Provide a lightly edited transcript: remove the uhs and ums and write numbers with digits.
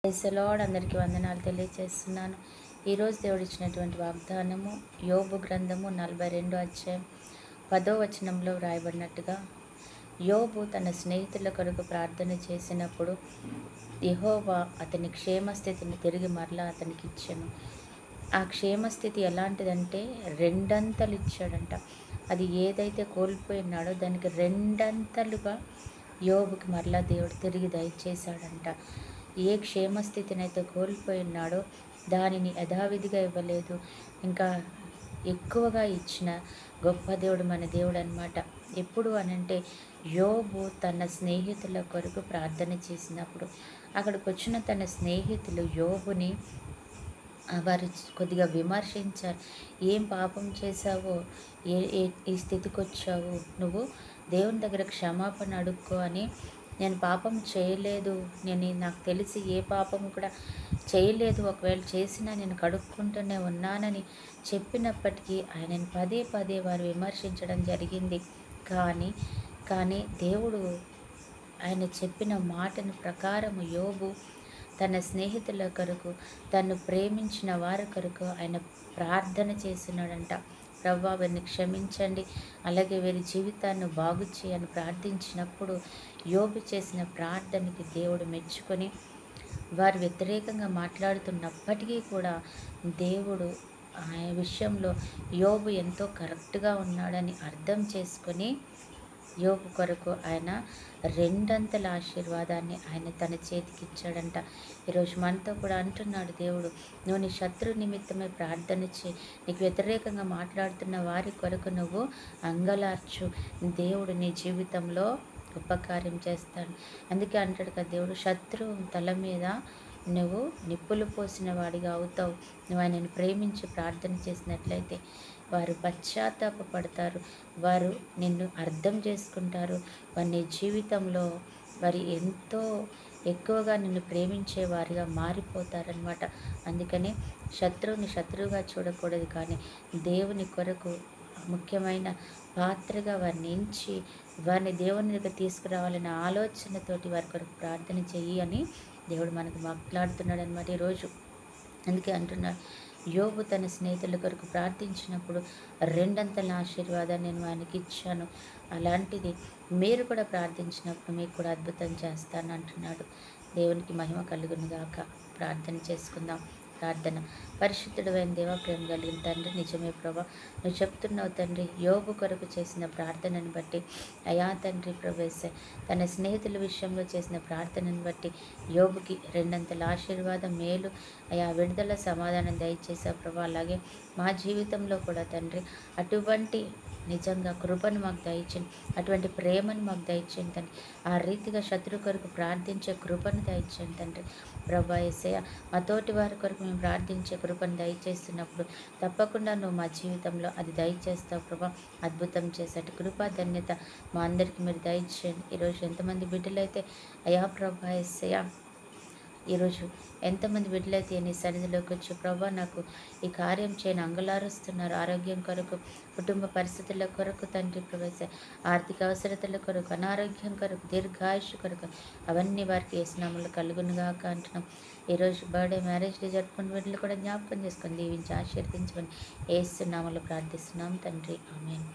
Praise the lord. అందరికీ వందనాలు తెలియజేస్తున్నాను. ఈరోజు దేవుడు ఇచ్చినటువంటి వాగ్దానము యోబు గ్రంథము 42 అధ్యాయం 10వ వచనంలో వ్రాయబడినట్టుగా, యోబు తన స్నేహితుల కొరకు ప్రార్థన చేసినప్పుడు యెహోవా అతని క్షేమస్థితిని తిరిగి మరలా అతనికి ఇచ్చెను. ఆ క్షేమస్థితి ఎలాంటిదంటే రెండంతలు ఇచ్చాడంట. అది ఏదైతే కోల్పోయినాడో దానికి రెండంతలుగా యోబుకి మరలా దేవుడు తిరిగి దయచేశాడంట. ఏ క్షేమస్థితినైతే కోల్పోయినాడో దానిని యథావిధిగా ఇవ్వలేదు, ఇంకా ఎక్కువగా ఇచ్చిన గొప్ప దేవుడు మన దేవుడు అన్నమాట. ఎప్పుడు అనంటే యోబు తన స్నేహితుల కొరకు ప్రార్థన చేసినప్పుడు అక్కడికి వచ్చిన తన స్నేహితులు యోబుని వారు కొద్దిగా విమర్శించారు. ఏం పాపం చేశావో, ఈ స్థితికి వచ్చావు, నువ్వు దేవుని దగ్గర క్షమాపణ అడుక్కో అని. నేను పాపం చేయలేదు, నాకు తెలిసి ఏ పాపము కూడా చేయలేదు, ఒకవేళ చేసినా నేను కడుక్కుంటూనే ఉన్నానని చెప్పినప్పటికీ ఆయనను పదే పదే వారు విమర్శించడం జరిగింది. కానీ దేవుడు ఆయన చెప్పిన మాటను ప్రకారము యోబు తన స్నేహితుల కొరకు, తను ప్రేమించిన వారి కొరకు ఆయన ప్రార్థన చేస్తున్నాడంట. ప్రభువా, వీరిని క్షమించండి, అలాగే వీరి జీవితాన్ని బాగు చేయని ప్రార్థించినప్పుడు యోబు చేసిన ప్రార్థనకి దేవుడు మెచ్చుకొని, వారు వ్యతిరేకంగా మాట్లాడుతున్నప్పటికీ కూడా దేవుడు ఆ విషయంలో యోబు ఎంతో కరెక్ట్గా ఉన్నాడని అర్థం చేసుకొని యోబు కొరకు ఆయన రెండంతల ఆశీర్వాదాన్ని ఆయన తన చేతికి ఇచ్చాడంట. ఈరోజు మనతో కూడా అంటున్నాడు దేవుడు, నువ్వు నీ శత్రు నిమిత్తమే ప్రార్థన చేయి, నీకు వ్యతిరేకంగా మాట్లాడుతున్న వారి కొరకు నువ్వు అంగలార్చు, దేవుడు నీ జీవితంలో గొప్ప కార్యం చేస్తాడు. అందుకే అంటాడు కదా దేవుడు, శత్రువు తల మీద నువ్వు నిప్పులు పోసిన వాడిగా అవుతావు. నువ్వు ఆయనను ప్రేమించి ప్రార్థన చేసినట్లయితే వారు పశ్చాత్తాపడతారు, వారు నిన్ను అర్థం చేసుకుంటారు, వారి నీ జీవితంలో వారు ఎంతో ఎక్కువగా నిన్ను ప్రేమించే వారిగా మారిపోతారనమాట. అందుకని శత్రువుగా చూడకూడదు, కానీ దేవుని కొరకు ముఖ్యమైన పాత్రగా వారిని ఎంచి వారిని దేవుని దగ్గర తీసుకురావాలనే ఆలోచనతోటి వారి కొరకు ప్రార్థన చెయ్యి అని దేవుడు మనకు మాట్లాడుతున్నాడు అనమాట ఈరోజు. అందుకే అంటున్నాడు, యోబు తన స్నేహితుల కొరకు ప్రార్థించినప్పుడు రెండంతల ఆశీర్వాదాన్ని నేను ఆయనకి ఇచ్చాను, అలాంటిది మీరు కూడా ప్రార్థించినప్పుడు మీకు కూడా అద్భుతం చేస్తాను అంటున్నాడు. దేవునికి మహిమ కలుగును గాక. ప్రార్థన చేసుకుందాం. ప్రార్థన. పరిశుద్ధుడైన దేవా, ప్రేమ కలిగిన తండ్రి, నిజమే ప్రభా, నువ్వు చెప్తున్నావు తండ్రి, యోబు కొరకు చేసిన ప్రార్థనను బట్టి అయా తండ్రి ప్రభేసే తన స్నేహితుల విషయంలో చేసిన ప్రార్థనను బట్టి యోబుకి రెండంతల ఆశీర్వాదం, మేలు, అయా విడుదల, సమాధానం దయచేసా ప్రభా. అలాగే మా జీవితంలో కూడా తండ్రి అటువంటి నిజంగా కృపను మాకు దయచేయండి, అటువంటి ప్రేమను మాకు దయచేయండి తండ్రి. ఆ రీతిగా శత్రు కొరకు ప్రార్థించే కృపను దయచేయండి తండ్రి. ప్రభా యేసయ్య, మా తోటి వారి కొరకు మేము ప్రార్థించే కృపను దయచేస్తున్నప్పుడు తప్పకుండా నువ్వు మా జీవితంలో అది దయచేస్తావు ప్రభా. అద్భుతం చేసేటి కృపా ధన్యత మా అందరికీ మీరు దయచేయండి. ఈరోజు ఎంతమంది బిడ్డలైతే అయా ప్రభా యేసయ్య, ఈరోజు ఎంతమంది బిడ్డలైతే నీ సన్నిధిలోకి వచ్చి ప్రభా నాకు ఈ కార్యం చేయని అంగలారుస్తున్నారు, ఆరోగ్యం కొరకు, కుటుంబ పరిస్థితుల కొరకు తండ్రి ప్రవేశ, ఆర్థిక అవసరతల కొరకు, అనారోగ్యం కొరకు, దీర్ఘాయుష్ కొరకు, అవన్నీ వారికి యేసునామములో కలుగునుగాక అంటున్నాం. ఈరోజు బర్త్డే, మ్యారేజ్ డే జరుపుకున్న బిడ్డలు కూడా జ్ఞాపకం చేసుకొని దీవించి ఆశీర్వదించమని యేసునామములో ప్రార్థిస్తున్నాం తండ్రి. ఆమేన్.